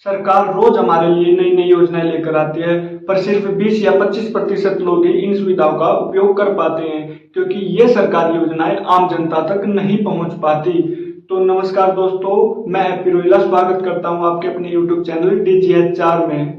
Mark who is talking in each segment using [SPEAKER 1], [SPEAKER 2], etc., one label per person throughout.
[SPEAKER 1] सरकार रोज हमारे लिए नई नई योजनाएं लेकर आती है, पर सिर्फ 20 या 25% लोग ही इन सुविधाओं का उपयोग कर पाते हैं, क्योंकि ये सरकारी योजनाएं आम जनता तक नहीं पहुंच पाती। तो नमस्कार दोस्तों, मैं हैप्पी रोहिला स्वागत करता हूं आपके अपने YouTube चैनल DGH4 में।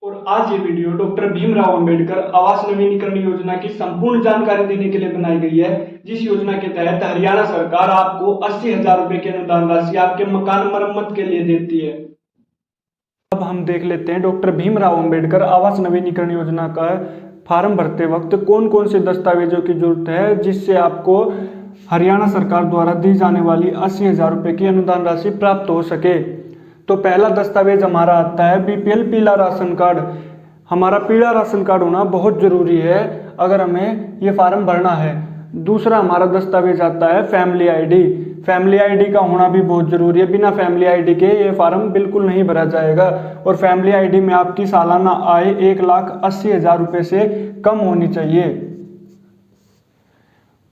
[SPEAKER 1] और आज ये वीडियो डॉक्टर भीमराव अंबेडकर आवास नवीनीकरण योजना की संपूर्ण जानकारी देने के लिए बनाई गई है, जिस योजना के तहत हरियाणा सरकार आपको 80,000 रुपए की अनुदान राशि आपके मकान मरम्मत के लिए देती है। अब हम देख लेते हैं डॉक्टर भीमराव अंबेडकर आवास नवीनीकरण योजना का फॉर्म भरते वक्त कौन कौन से दस्तावेजों की जरूरत है, जिससे आपको हरियाणा सरकार द्वारा दी जाने वाली 80,000 रुपए की अनुदान राशि प्राप्त हो सके। तो पहला दस्तावेज हमारा आता है BPL पीला राशन कार्ड। हमारा पीला राशन कार्ड होना बहुत जरूरी है अगर हमें ये फॉर्म भरना है। दूसरा हमारा दस्तावेज आता है फैमिली आईडी। फैमिली आईडी का होना भी बहुत जरूरी है, बिना फैमिली आईडी के ये फॉर्म बिल्कुल नहीं भरा जाएगा। और फैमिली आईडी में आपकी सालाना आय 1,80,000 रुपये से कम होनी चाहिए।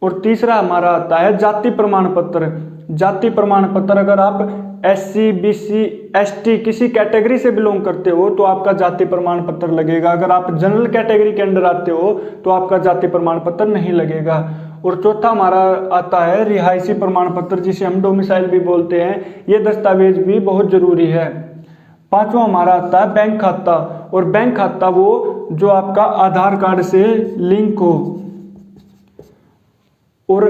[SPEAKER 1] और तीसरा हमारा आता है जाति प्रमाण पत्र। जाति प्रमाण पत्र, अगर आप SC, BC, ST किसी कैटेगरी से बिलोंग करते हो तो आपका जाति प्रमाण पत्र लगेगा। अगर आप जनरल कैटेगरी के अंदर आते हो तो आपका जाति प्रमाण पत्र नहीं लगेगा। और चौथा हमारा आता है रिहायशी प्रमाण पत्र, जिसे हम डोमिसाइल भी बोलते हैं। ये दस्तावेज भी बहुत जरूरी है। पांचवा हमारा आता है बैंक खाता। और बैंक खाता वो जो आपका आधार कार्ड से लिंक हो, और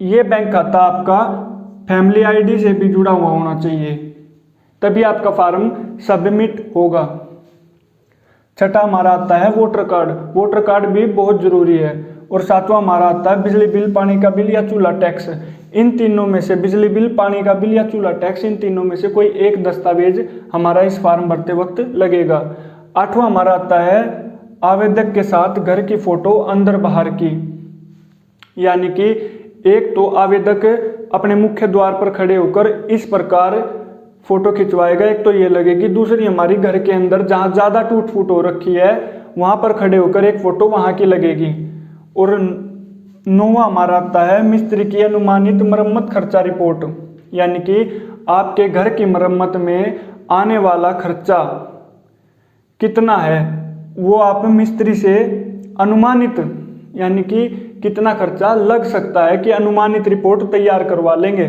[SPEAKER 1] ये बैंक खाता आपका फैमिली आईडी से भी जुड़ा हुआ होना चाहिए, तभी आपका फॉर्म सबमिट होगा। छठा हमारा आता है वोटर कार्ड। वोटर कार्ड भी बहुत जरूरी है। और सातवां हमारा आता है बिजली बिल, पानी का बिल या चूल्हा टैक्स। इन तीनों में से बिजली बिल, पानी का बिल या चूल्हा टैक्स, इन तीनों में से कोई एक दस्तावेज हमारा इस फॉर्म भरते वक्त लगेगा। आठवां हमारा आता है आवेदक के साथ घर की फोटो अंदर बाहर की, यानी कि एक तो आवेदक अपने मुख्य द्वार पर खड़े होकर इस प्रकार फोटो खिंचवाएगा, एक तो ये लगेगी। दूसरी हमारी घर के अंदर जहां ज्यादा टूट फूट हो रखी है वहां पर खड़े होकर एक फोटो वहां की लगेगी। और नौवां हमारा आता है मिस्त्री की अनुमानित मरम्मत खर्चा रिपोर्ट, यानी कि आपके घर की मरम्मत में आने वाला खर्चा कितना है वो आप मिस्त्री से अनुमानित, यानी कि कितना खर्चा लग सकता है कि अनुमानित रिपोर्ट तैयार करवा लेंगे।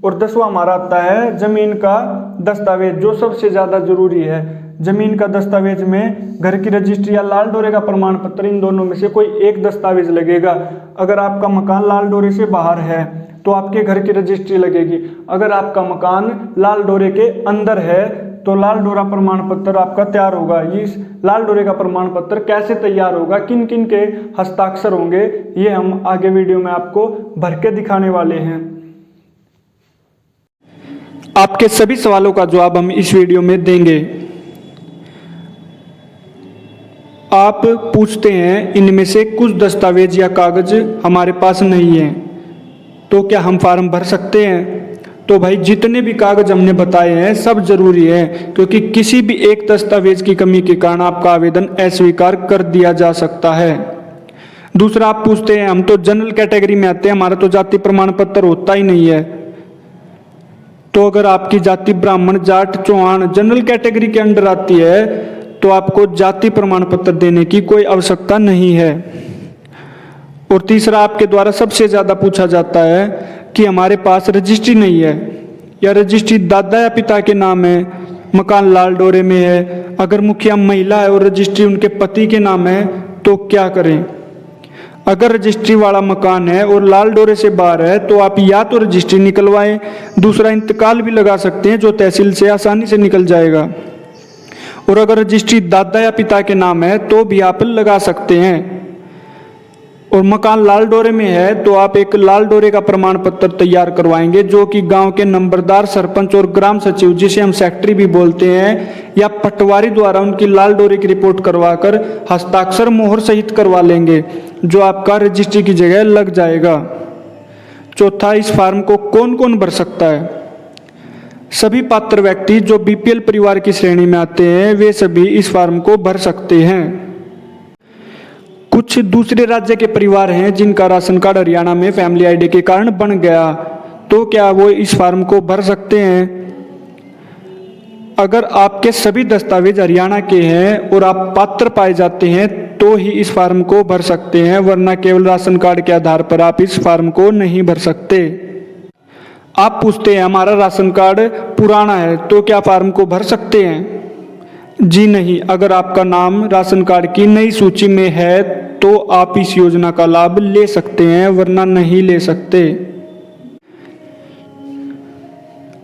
[SPEAKER 1] और 10वां हमारा आता है जमीन का दस्तावेज, जो सबसे ज्यादा जरूरी है। जमीन का दस्तावेज में घर की रजिस्ट्री या लाल डोरे का प्रमाण पत्र, इन दोनों में से कोई एक दस्तावेज लगेगा। अगर आपका मकान लाल डोरे से बाहर है तो आपके घर की रजिस्ट्री लगेगी। अगर आपका मकान लाल डोरे के अंदर है तो लाल डोरा प्रमाण पत्र आपका तैयार होगा। इस लाल डोरे का प्रमाण पत्र कैसे तैयार होगा, किन किन के हस्ताक्षर होंगे, ये हम आगे वीडियो में आपको भर के दिखाने वाले हैं। आपके सभी सवालों का जवाब हम इस वीडियो में देंगे। आप पूछते हैं इनमें से कुछ दस्तावेज या कागज हमारे पास नहीं है, तो क्या हम फॉर्म भर सकते हैं? तो भाई जितने भी कागज हमने बताए हैं सब जरूरी है, क्योंकि किसी भी एक दस्तावेज की कमी के कारण आपका आवेदन अस्वीकार कर दिया जा सकता है। दूसरा आप पूछते हैं हम तो जनरल कैटेगरी में आते हैं, हमारा तो जाति प्रमाण पत्र होता ही नहीं है। तो अगर आपकी जाति ब्राह्मण, जाट, चौहान जनरल कैटेगरी के अंडर आती है तो आपको जाति प्रमाण पत्र देने की कोई आवश्यकता नहीं है। और तीसरा आपके द्वारा सबसे ज्यादा पूछा जाता है कि हमारे पास रजिस्ट्री नहीं है, या रजिस्ट्री दादा या पिता के नाम है, मकान लाल डोरे में है, अगर मुखिया महिला है और रजिस्ट्री उनके पति के नाम है तो क्या करें? अगर रजिस्ट्री वाला मकान है और लाल डोरे से बाहर है तो आप या तो रजिस्ट्री निकलवाएं, दूसरा इंतकाल भी लगा सकते हैं जो तहसील से आसानी से निकल जाएगा। और अगर रजिस्ट्री दादा या पिता के नाम है तो भी आप लगा सकते हैं। और मकान लाल डोरे में है तो आप एक लाल डोरे का प्रमाण पत्र तैयार करवाएंगे, जो कि गांव के नंबरदार, सरपंच और ग्राम सचिव, जिसे हम सेक्रेटरी भी बोलते हैं, या पटवारी द्वारा उनकी लाल डोरे की रिपोर्ट करवाकर हस्ताक्षर मोहर सहित करवा लेंगे, जो आपका रजिस्ट्री की जगह लग जाएगा। चौथा, इस फॉर्म को कौन कौन भर सकता है? सभी पात्र व्यक्ति जो BPL परिवार की श्रेणी में आते हैं वे सभी इस फॉर्म को भर सकते हैं। कुछ दूसरे राज्य के परिवार हैं जिनका राशन कार्ड हरियाणा में फैमिली आईडी के कारण बन गया, तो क्या वो इस फॉर्म को भर सकते हैं? अगर आपके सभी दस्तावेज हरियाणा के हैं और आप पात्र पाए जाते हैं तो ही इस फॉर्म को भर सकते हैं, वरना केवल राशन कार्ड के आधार पर आप इस फॉर्म को नहीं भर सकते। आप पूछते हैं हमारा राशन कार्ड पुराना है तो क्या फॉर्म को भर सकते हैं? जी नहीं, अगर आपका नाम राशन कार्ड की नई सूची में है तो आप इस योजना का लाभ ले सकते हैं, वरना नहीं ले सकते।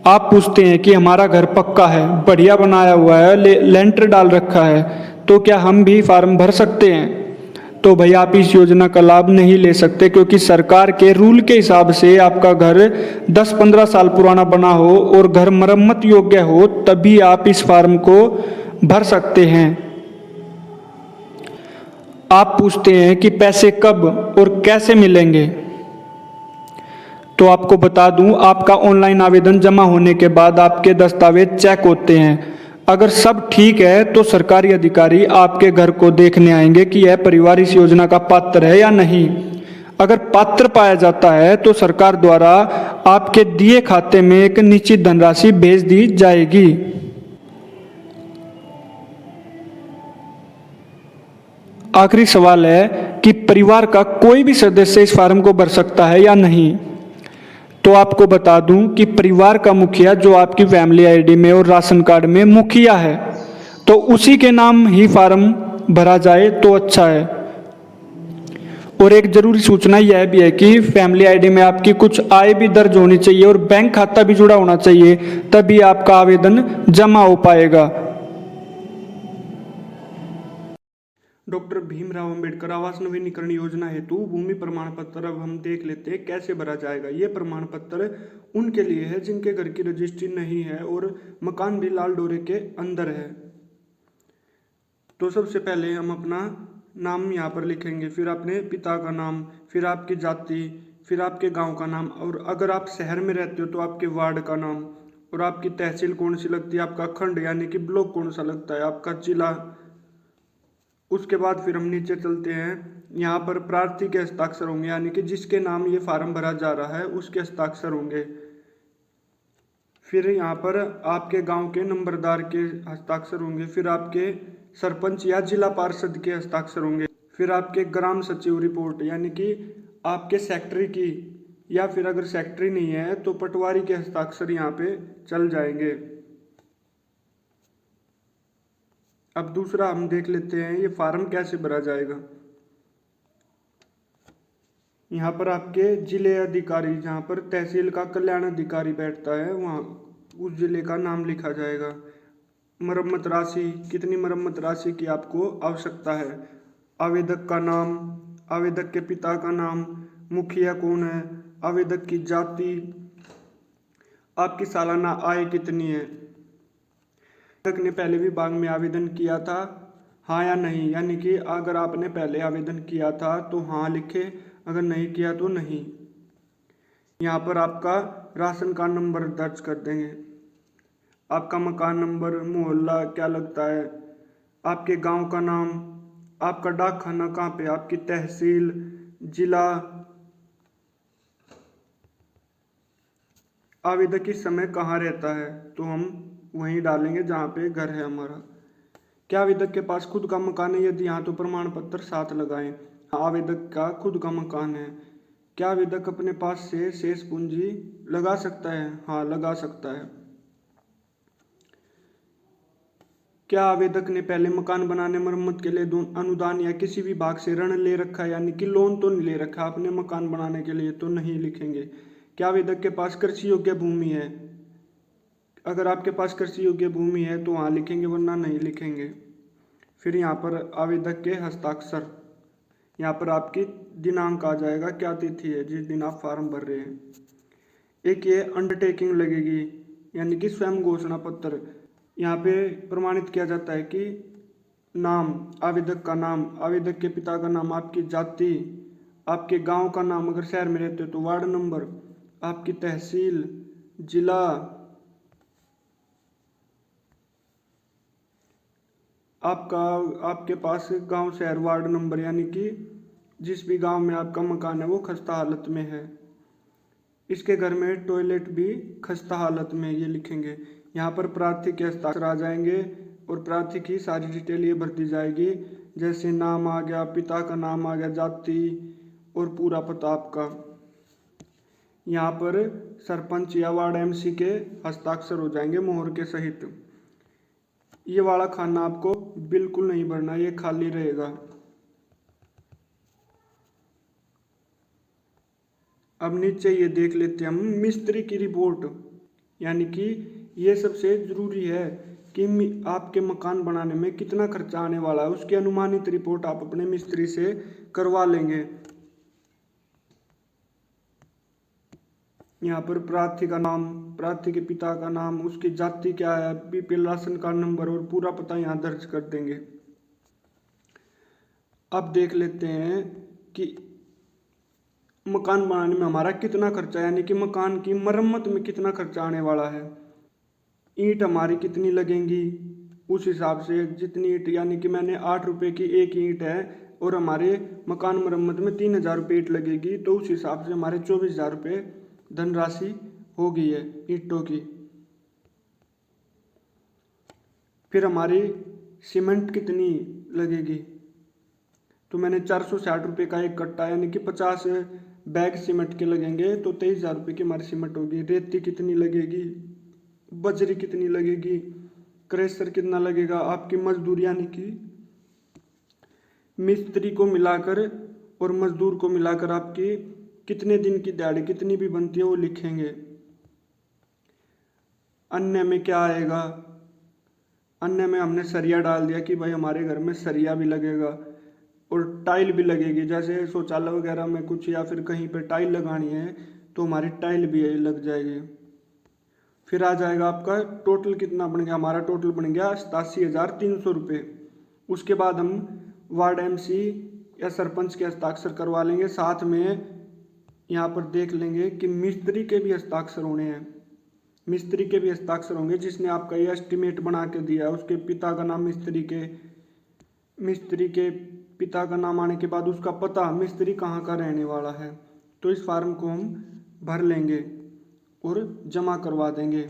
[SPEAKER 1] आप पूछते हैं कि हमारा घर पक्का है, बढ़िया बनाया हुआ है, लेंटर डाल रखा है, तो क्या हम भी फॉर्म भर सकते हैं? तो भैया आप इस योजना का लाभ नहीं ले सकते, क्योंकि सरकार के रूल के हिसाब से आपका घर 10-15 साल पुराना बना हो और घर मरम्मत योग्य हो तभी आप इस फॉर्म को भर सकते हैं। आप पूछते हैं कि पैसे कब और कैसे मिलेंगे, तो आपको बता दूं, आपका ऑनलाइन आवेदन जमा होने के बाद आपके दस्तावेज चेक होते हैं। अगर सब ठीक है तो सरकारी अधिकारी आपके घर को देखने आएंगे कि यह परिवार इस योजना का पात्र है या नहीं। अगर पात्र पाया जाता है तो सरकार द्वारा आपके दिए खाते में एक निश्चित धनराशि भेज दी जाएगी। आखिरी सवाल है कि परिवार का कोई भी सदस्य इस फॉर्म को भर सकता है या नहीं। तो आपको बता दूं कि परिवार का मुखिया जो आपकी फैमिली आईडी में और राशन कार्ड में मुखिया है, तो उसी के नाम ही फॉर्म भरा जाए तो अच्छा है। और एक जरूरी सूचना यह भी है कि फैमिली आईडी में आपकी कुछ आय भी दर्ज होनी चाहिए और बैंक खाता भी जुड़ा होना चाहिए, तभी आपका आवेदन जमा हो पाएगा। डॉक्टर भीमराव अंबेडकर आवास नवीनीकरण योजना हेतु भूमि प्रमाण पत्र अब हम देख लेते हैं कैसे भरा जाएगा। ये प्रमाण पत्र उनके लिए है जिनके घर की रजिस्ट्री नहीं है और मकान भी लाल डोरे के अंदर है। तो सबसे पहले हम अपना नाम यहाँ पर लिखेंगे, फिर अपने पिता का नाम, फिर आपकी जाति, फिर आपके गाँव का नाम, और अगर आप शहर में रहते हो तो आपके वार्ड का नाम, और आपकी तहसील कौन सी लगती है, आपका खंड यानी कि ब्लॉक कौन सा लगता है, आपका जिला। उसके बाद फिर हम नीचे चलते हैं, यहाँ पर प्रार्थी के हस्ताक्षर होंगे, यानी कि जिसके नाम ये फार्म भरा जा रहा है उसके हस्ताक्षर होंगे। फिर यहाँ पर आपके गांव के नंबरदार के हस्ताक्षर होंगे, फिर आपके सरपंच या जिला पार्षद के हस्ताक्षर होंगे, फिर आपके ग्राम सचिव रिपोर्ट यानी कि आपके सेक्रेटरी की, या फिर अगर सेक्रेटरी नहीं है तो पटवारी के हस्ताक्षर यहाँ पे चल जाएंगे। अब दूसरा हम देख लेते हैं ये फार्म कैसे भरा जाएगा। यहाँ पर आपके जिले अधिकारी, जहाँ पर तहसील का कल्याण अधिकारी बैठता है, वहाँ उस जिले का नाम लिखा जाएगा। मरम्मत राशि, कितनी मरम्मत राशि की आपको आवश्यकता है, आवेदक का नाम, आवेदक के पिता का नाम, मुखिया कौन है, आवेदक की जाति, आपकी सालाना आय कितनी है, आवेदक ने पहले विभाग में आवेदन किया था हाँ या नहीं, यानी कि अगर आपने पहले आवेदन किया था तो हाँ लिखे, अगर नहीं किया तो नहीं। यहाँ पर आपका राशन कार्ड नंबर दर्ज कर देंगे, आपका मकान नंबर, मोहल्ला क्या लगता है, आपके गांव का नाम, आपका डाक खाना कहाँ पे, आपकी तहसील, जिला, आवेदक इस समय कहाँ रहता है, तो हम वहीं डालेंगे जहाँ पे घर है हमारा। क्या आवेदक के पास खुद का मकान है, यदि यहाँ तो प्रमाण पत्र साथ लगाएं। आवेदक का खुद का मकान है। क्या आवेदक अपने पास से शेष पूंजी लगा सकता है, हाँ लगा सकता है। क्या आवेदक ने पहले मकान बनाने मरम्मत के लिए अनुदान या किसी भी भाग से ऋण ले रखा है, यानी कि लोन तो नहीं ले रखा आपने मकान बनाने के लिए, तो नहीं लिखेंगे। क्या आवेदक के पास कृषि योग्य भूमि है, अगर आपके पास कृषि योग्य भूमि है तो हाँ लिखेंगे, वरना नहीं लिखेंगे। फिर यहाँ पर आवेदक के हस्ताक्षर, यहाँ पर आपकी दिनांक आ जाएगा, क्या तिथि है जिस दिन आप फार्म भर रहे हैं। एक ये अंडरटेकिंग लगेगी, यानी कि स्वयं घोषणा पत्र, यहाँ पे प्रमाणित किया जाता है कि नाम, आवेदक का नाम, आवेदक के पिता का नाम, आपकी जाति, आपके गांव का नाम, अगर शहर में रहते हो तो वार्ड नंबर, आपकी तहसील, जिला, आपके पास गांव, शहर, वार्ड नंबर, यानी कि जिस भी गांव में आपका मकान है वो खस्ता हालत में है। इसके घर में टॉयलेट भी खस्ता हालत में, ये लिखेंगे। यहाँ पर प्रार्थी के हस्ताक्षर आ जाएंगे और प्रार्थी की सारी डिटेल ये भर दी जाएगी, जैसे नाम आ गया, पिता का नाम आ गया, जाति और पूरा पता आपका। यहाँ पर सरपंच या वार्ड एमसी के हस्ताक्षर हो जाएंगे मोहर के सहित। ये वाला खाना आपको बिल्कुल नहीं भरना, ये खाली रहेगा। अब नीचे ये देख लेते हैं हम मिस्त्री की रिपोर्ट, यानी कि ये सबसे ज़रूरी है कि आपके मकान बनाने में कितना खर्चा आने वाला है, उसकी अनुमानित रिपोर्ट आप अपने मिस्त्री से करवा लेंगे। यहाँ पर प्रार्थी का नाम, प्रार्थी के पिता का नाम, उसकी जाति क्या है, बीपीएल राशन कार्ड नंबर और पूरा पता यहाँ दर्ज कर देंगे। अब देख लेते हैं कि मकान बनाने में हमारा कितना खर्चा, यानी कि मकान की मरम्मत में कितना खर्चा आने वाला है। ईंट हमारी कितनी लगेंगी, उस हिसाब से जितनी ईंट, यानी कि मैंने 8 रुपये की एक ईंट है और हमारे मकान मरम्मत में 3000 रुपये ईंट लगेगी, तो उस हिसाब से हमारे 24,000 रुपये धनराशि हो गई है ईंटों की। फिर हमारी सीमेंट कितनी लगेगी, तो मैंने 460 रुपये का एक कट्टा, यानी कि 50 बैग सीमेंट के लगेंगे, तो 23,000 रुपये की हमारी सीमेंट होगी। रेती कितनी लगेगी, बजरी कितनी लगेगी, क्रेशर कितना लगेगा, आपकी मजदूरी, यानी कि मिस्त्री को मिलाकर और मजदूर को मिलाकर आपकी कितने दिन की दिहाड़ी कितनी भी बनती है वो लिखेंगे। अन्य में क्या आएगा, अन्य में हमने सरिया डाल दिया कि भाई हमारे घर में सरिया भी लगेगा और टाइल भी लगेगी, जैसे शौचालय वगैरह में कुछ या फिर कहीं पे टाइल लगानी है तो हमारी टाइल भी लग जाएगी। फिर आ जाएगा आपका टोटल कितना बन गया, हमारा टोटल बन गया 87,300 रुपये। उसके बाद हम वार्ड एमसी या सरपंच के हस्ताक्षर करवा लेंगे, साथ में यहाँ पर देख लेंगे कि मिस्त्री के भी हस्ताक्षर होने हैं। मिस्त्री के भी हस्ताक्षर होंगे, जिसने आपका ये एस्टीमेट बना के दिया है, उसके पिता का नाम, मिस्त्री के पिता का नाम आने के बाद उसका पता, मिस्त्री कहाँ का रहने वाला है। तो इस फार्म को हम भर लेंगे और जमा करवा देंगे।